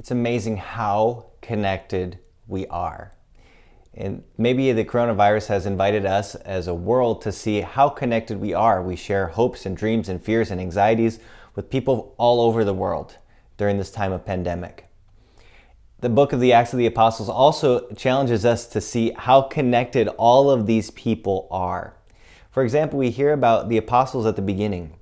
It's amazing how connected we are. And maybe the coronavirus has invited us as a world to see how connected we are. We share hopes and dreams and fears and anxieties with people all over the world during this time of pandemic. The book of the Acts of the Apostles also challenges us to see how connected all of these people are. For example, we hear about the apostles at the beginning.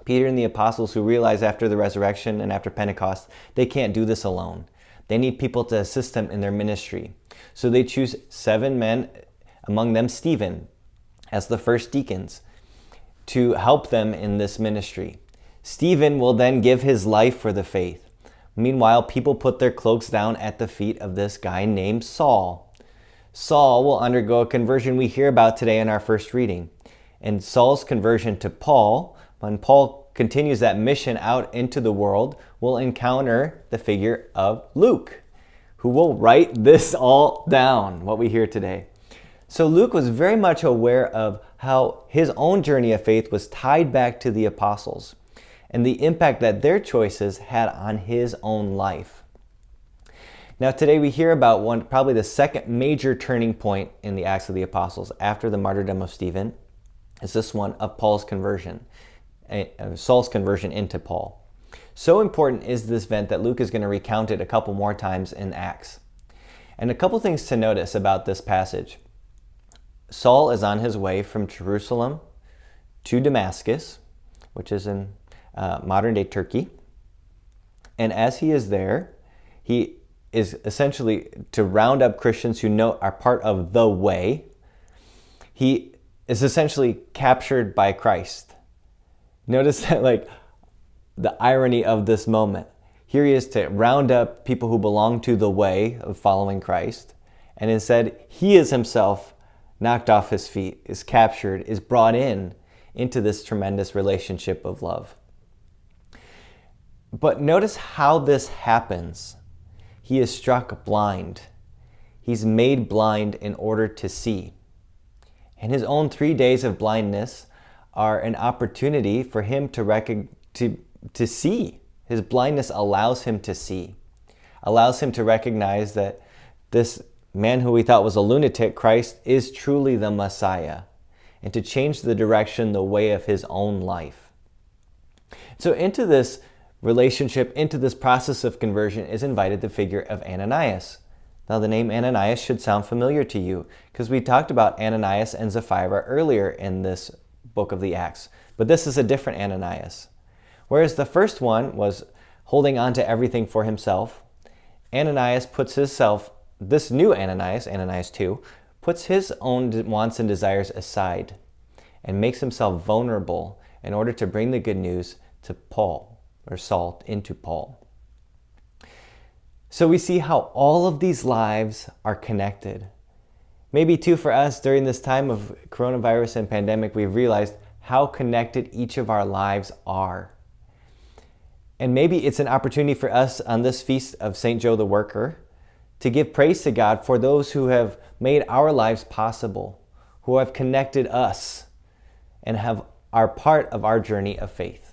Peter and the apostles who realize after the resurrection and after Pentecost, they can't do this alone. They need people to assist them in their ministry. So they choose 7 men, among them Stephen, as the first deacons to help them in this ministry. Stephen will then give his life for the faith. Meanwhile, people put their cloaks down at the feet of this guy named Saul. Saul will undergo a conversion we hear about today in our first reading. And Saul's conversion to Paul, when Paul continues that mission out into the world, will encounter the figure of Luke, who will write this all down, what we hear today. So Luke was very much aware of how his own journey of faith was tied back to the apostles and the impact that their choices had on his own life. Now today we hear about probably the second major turning point in the Acts of the Apostles after the martyrdom of Stephen is this one of Paul's conversion, Saul's conversion into Paul. So important is this event that Luke is going to recount it a couple more times in Acts. And a couple things to notice about this passage. Saul is on his way from Jerusalem to Damascus, which is in modern-day Turkey. And as he is there, he is essentially to round up Christians who are part of the way. He is essentially captured by Christ. Notice that, the irony of this moment. Here he is to round up people who belong to the way of following Christ, and instead he is himself knocked off his feet, is captured, is brought into this tremendous relationship of love. But notice how this happens. He is struck blind. He's made blind in order to see. And his own 3 days of blindness are an opportunity for him to see. His blindness allows him to see, allows him to recognize that this man who we thought was a lunatic, Christ, is truly the Messiah, and to change the direction, the way of his own life. So into this relationship, into this process of conversion is invited the figure of Ananias. Now the name Ananias should sound familiar to you because we talked about Ananias and Sapphira earlier in this book of the Acts. But this is a different Ananias. Whereas the first one was holding on to everything for himself, Ananias puts himself, this new Ananias, Ananias 2, puts his own wants and desires aside and makes himself vulnerable in order to bring the good news to Paul, or Saul into Paul. So we see how all of these lives are connected. Maybe too for us during this time of coronavirus and pandemic, we've realized how connected each of our lives are. And maybe it's an opportunity for us on this feast of St. Joe the Worker to give praise to God for those who have made our lives possible, who have connected us and are part of our journey of faith.